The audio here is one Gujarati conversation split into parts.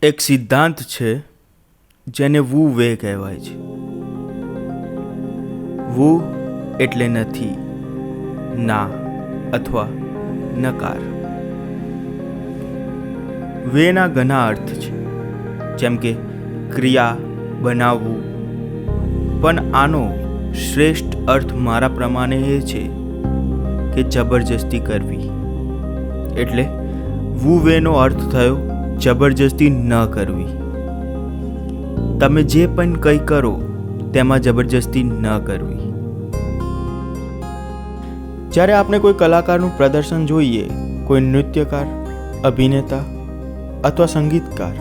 એક સિદ્ધાંત છે જેને વુ વે કહેવાય છે. વુ એટલે નથી, ના અથવા નકાર. વેના ઘણા અર્થ છે, જેમ કે ક્રિયા, બનાવવું. પણ આનો શ્રેષ્ઠ અર્થ મારા પ્રમાણે એ છે કે જબરજસ્તી કરવી. એટલે વુ વેનો અર્થ થયો જબરજસ્તી ન કરવી. તમે જે પણ કંઈ કરો તેમાં જબરજસ્તી ન કરવી. જ્યારે આપણે કોઈ કલાકારનું પ્રદર્શન જોઈએ, કોઈ નૃત્યકાર, અભિનેતા અથવા સંગીતકાર,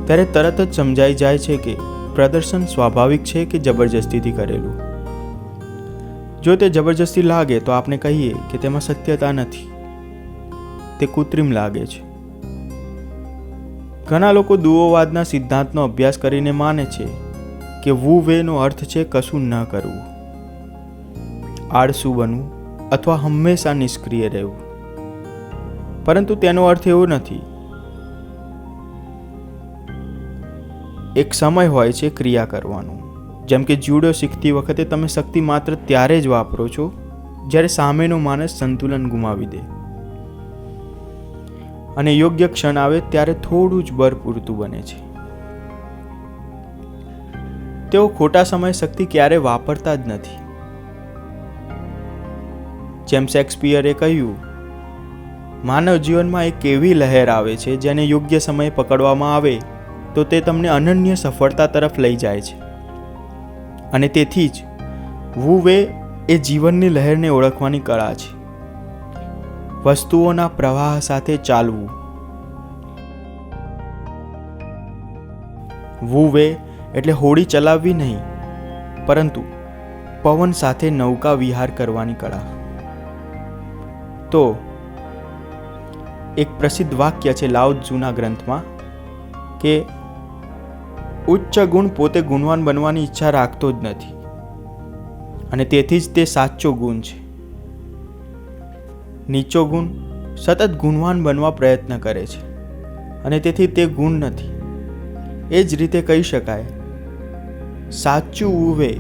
ત્યારે તરત જ સમજાઈ જાય છે કે પ્રદર્શન સ્વાભાવિક છે કે જબરજસ્તીથી કરેલું. જો તે જબરજસ્તી લાગે તો આપણે કહીએ કે તેમાં સત્યતા નથી, તે કૃત્રિમ લાગે છે. ઘણા લોકો દુઓવાદના સિદ્ધાંતનો અભ્યાસ કરીને માને છે કે વુ વેનો અર્થ છે કશું ન કરવું, આળસુ બનવું અથવા હંમેશા નિષ્ક્રિય રહેવું. પરંતુ તેનો અર્થ એવો નથી. એક સમય હોય છે ક્રિયા કરવાનો. જેમ કે જુડો શીખતી વખતે તમે શક્તિ માત્ર ત્યારે જ વાપરો છો જ્યારે સામેનો માણસ સંતુલન ગુમાવી દે, અને યોગ્ય ક્ષણ આવે ત્યારે થોડું જ બળ પૂરતું બને છે. તેઓ ખોટા સમયે શક્તિ ક્યારે વાપરતા જ નથી. જેમ શેક્સપિયરે કહ્યું, માનવ જીવનમાં એક એવી લહેર આવે છે જેને યોગ્ય સમયે પકડવામાં આવે તો તે તમને અનન્ય સફળતા તરફ લઈ જાય છે. અને તેથી જ વુ વે એ જીવનની લહેરને ઓળખવાની કળા છે. વસ્તુઓના પ્રવાહ સાથે ચાલવું. વુ વે એટલે હોડી ચલાવવી નહીં, પરંતુ પવન સાથે નૌકા વિહાર કરવાની કળા. તો એક પ્રસિદ્ધ વાક્ય છે લાઓ ત્ઝુના ગ્રંથમાં કે ઉચ્ચ ગુણ પોતે ગુણવાન બનવાની ઈચ્છા રાખતો જ નથી, અને તેથી જ તે સાચો ગુણ છે. નીચો ગુણ સતત ગુણવાન બનવા પ્રયત્ન કરે છે, અને તેથી તે ગુણ નથી. એ જ રીતે કહી શકાય, સાચું વુવે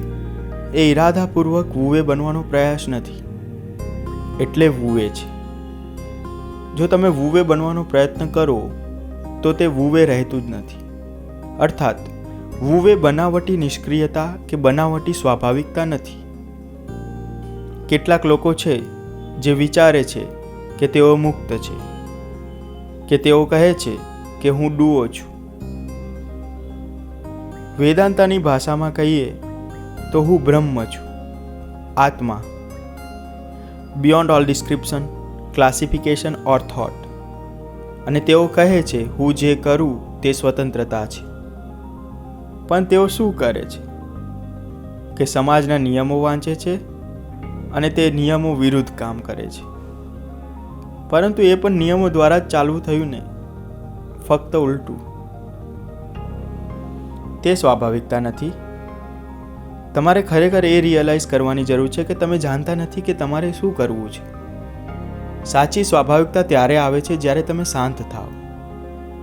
એ ઈરાદાપૂર્વક વુવે બનવાનો પ્રયાસ નથી, એટલે વુવે છે. જો તમે વુવે બનવાનો પ્રયત્ન કરો તો તે વુવે રહેતું જ નથી. અર્થાત વુવે બનાવટી નિષ્ક્રિયતા કે બનાવટી સ્વાભાવિકતા નથી. કેટલાક લોકો છે જે વિચારે છે કે તેઓ મુક્ત છે, કે તેઓ કહે છે કે હું ડુઓ છું. વેદાંતાની ભાષામાં કહીએ તો હું બ્રહ્મ છું, આત્મા. બિયોન્ડ ઓલ ડિસ્ક્રિપ્શન, ક્લાસિફિકેશન ઓર થોટ. અને તેઓ કહે છે હું જે કરું તે સ્વતંત્રતા છે. પણ તેઓ શું કરે છે કે સમાજના નિયમો વાંચે છે અને તે નિયમો વિરુદ્ધ કામ કરે છે. પરંતુ એ પણ નિયમો દ્વારા જ ચાલવું થયું ને, ફક્ત ઉલટું. તે સ્વાભાવિકતા નથી. તમારે ખરેખર એ રિયલાઇઝ કરવાની જરૂર છે કે તમે જાણતા નથી કે તમારે શું કરવું છે. સાચી સ્વાભાવિકતા ત્યારે આવે છે જ્યારે તમે શાંત થાઓ,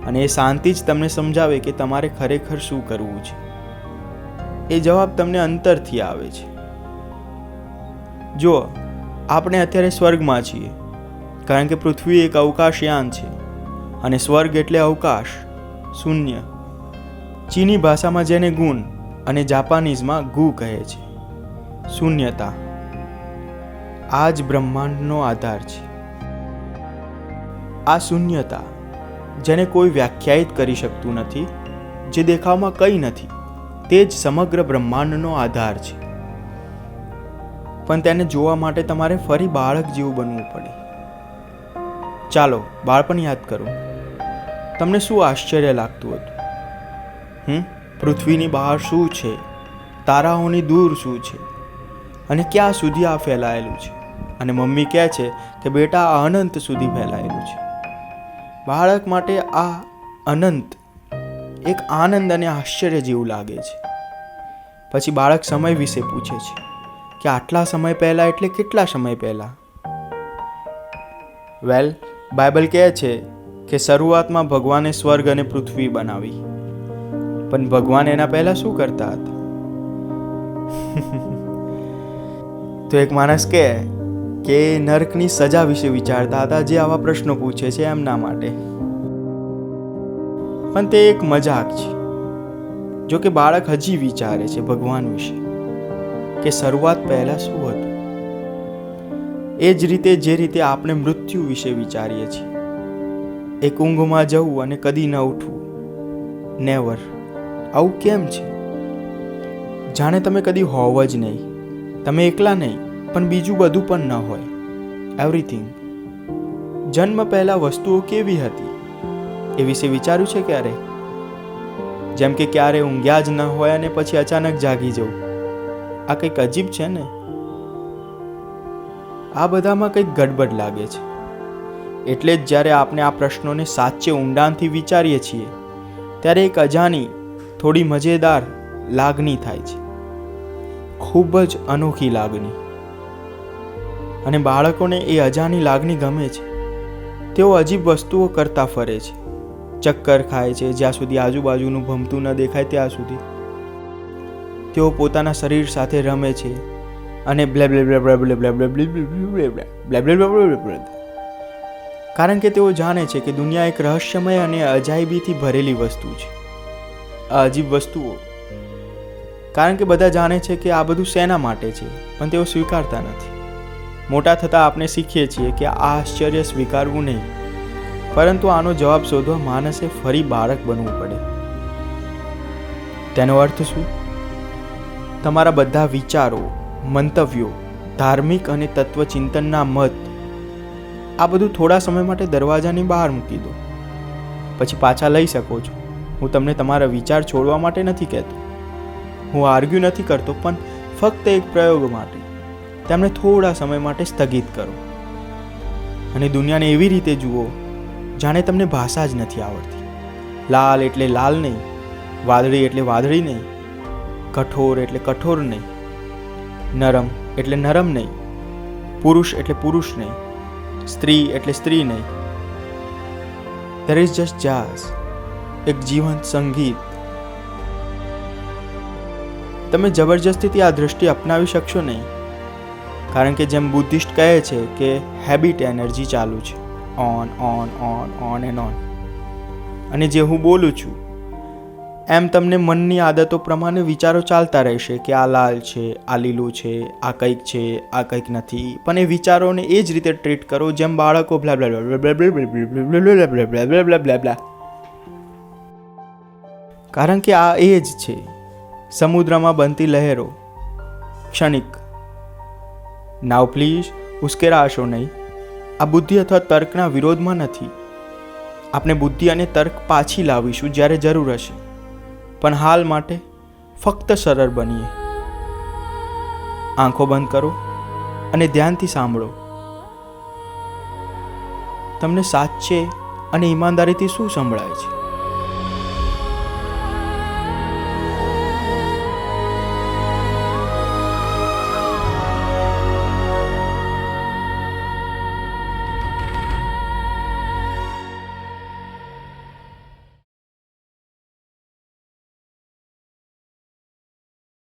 અને એ શાંતિ જ તમને સમજાવે કે તમારે ખરેખર શું કરવું છે. એ જવાબ તમને અંતરથી આવે છે. જો આપણે અત્યારે સ્વર્ગમાં છીએ, કારણ કે પૃથ્વી એક અવકાશયાન છે, અને સ્વર્ગ એટલે અવકાશ, શૂન્ય. ચીની ભાષામાં જેને ગુણ અને જાપાનીઝમાં ગુ કહે છે, શૂન્યતા. આ જ બ્રહ્માંડનો આધાર છે. આ શૂન્યતા, જેને કોઈ વ્યાખ્યાયિત કરી શકતું નથી, જે દેખાવમાં કંઈ નથી, તે જ સમગ્ર બ્રહ્માંડનો આધાર છે. પણ તેને જોવા માટે તમારે ફરી બાળક જેવું બનવું પડે. ચાલો બાળપણ યાદ કરો. તમને શું આશ્ચર્ય લાગતું હતું? પૃથ્વીની બહાર શું છે? તારાઓની દૂર શું છે? અને ક્યાં સુધી આ ફેલાયેલું છે? અને મમ્મી કહે છે કે બેટા આ અનંત સુધી ફેલાયેલું છે. બાળક માટે આ અનંત એક આનંદ અને આશ્ચર્ય જેવું લાગે છે. પછી બાળક સમય વિશે પૂછે છે કે આટલા સમય પહેલા એટલે કેટલા સમય પહેલા? બાઇબલ કહે છે કે શરૂઆતમાં ભગવાને સ્વર્ગ અને પૃથ્વી બનાવી, પણ ભગવાન એના પહેલા શું કરતા હતા? તો એક માણસ કે નરકની સજા વિશે વિચારતા હતા, જે આવા પ્રશ્નો પૂછે છે એમના માટે. પણ તે એક મજાક છે. જો કે બાળક હજી વિચારે છે ભગવાન વિશે, કે શરૂઆત પહેલા શું હતું. એ જ રીતે જે રીતે આપણે મૃત્યુ વિશે વિચારીએ છીએ, એક ઊંઘમાં જવું અને કદી ન ઉઠવું, નેવર. આવું કેમ છે? જાણે તમે કદી હોવ જ નહીં, તમે એકલા નહીં પણ બીજું બધું પણ ન હોય, એવરીથિંગ. જન્મ પહેલા વસ્તુઓ કેવી હતી એ વિશે વિચાર્યું છે ક્યારે? જેમ કે ક્યારે ઊંઘ્યા જ ન હોય અને પછી અચાનક જાગી જવું. આ કંઈક અજીબ છે ને? આ બધામાં કંઈક ગડબડ લાગે છે. એટલે જ જ્યારે આપણે આ પ્રશ્નોને સાચે ઊંડાણથી વિચારીએ છીએ, ત્યારે એક અજાણી, થોડી મજેદાર લાગણી થાય છે. ખૂબ જ અનોખી લાગણી. અને બાળકોને એ અજાણી લાગણી ગમે છે. તેઓ અજીબ વસ્તુઓ કરતા ફરે છે, ચક્કર ખાય છે જ્યાં સુધી આજુબાજુનું ભમતું ન દેખાય ત્યાં સુધી. તેઓ પોતાના શરીર સાથે રમે છે અને કારણ કે તેઓ જાણે છે કે દુનિયા એક રહસ્યમય અને અજાયબીથી ભરેલી વસ્તુ છે. આ અજીબ વસ્તુઓ, કારણ કે બધા જાણે છે કે આ બધું શેના માટે છે, પણ તેઓ સ્વીકારતા નથી. મોટા થતાં આપણે શીખીએ છીએ કે આ આશ્ચર્ય સ્વીકારવું નહીં, પરંતુ આનો જવાબ શોધવા માણસે ફરી બાળક બનવું પડે. તેનો અર્થ શું? તમારા બધા વિચારો, મંતવ્યો, ધાર્મિક અને તત્વચિંતનના મત, આ બધું થોડા સમય માટે દરવાજાની બહાર મૂકી દો, પછી પાછા લઈ શકો છો. હું તમને તમારા વિચાર છોડવા માટે નથી કહેતો, હું આર્ગ્યુ નથી કરતો, પણ ફક્ત એક પ્રયોગ માટે તેમને થોડા સમય માટે સ્થગિત કરો અને દુનિયાને એવી રીતે જુઓ જાણે તમને ભાષા જ નથી આવડતી. લાલ એટલે લાલ નહીં, વાદળી એટલે વાદળી નહીં, કઠોર એટલે કઠોર નહીં, નરમ એટલે નરમ નહીં, પુરુષ એટલે પુરુષ નહીં, સ્ત્રી એટલે સ્ત્રી નહીં. ધેર ઇઝ જસ્ટ જાઝ, એક જીવંત સંગીત. તમે જબરજસ્તીથી આ દૃષ્ટિ અપનાવી શકશો નહીં, કારણ કે જેમ બુદ્ધિસ્ટ કહે છે કે હેબિટ એનર્જી ચાલુ છે, on on on on and on. અને જે હું બોલું છું એમ તમને મનની આદતો પ્રમાણે વિચારો ચાલતા રહેશે કે આ લાલ છે, આ લીલું છે, આ કંઈક છે, આ કંઈક નથી. પણ એ વિચારોને એ જ રીતે ટ્રીટ કરો જેમ બાળકો બ્લા બ્લા બ્લા બ્લા બ્લા બ્લા. કારણ કે આ એ જ છે, સમુદ્રમાં બનતી લહેરો, ક્ષણિક. નાવ પ્લીઝ ઉશ્કેરાશો નહીં. આ બુદ્ધિ અથવા તર્કના વિરોધમાં નથી. આપણે બુદ્ધિ અને તર્ક પાછી લાવીશું જ્યારે જરૂર હશે, પણ હાલ માટે ફક્ત સરળ બનીએ. આંખો બંધ કરો અને ધ્યાનથી સાંભળો. તમને સાચે અને ઈમાનદારીથી શું સંભળાય છે?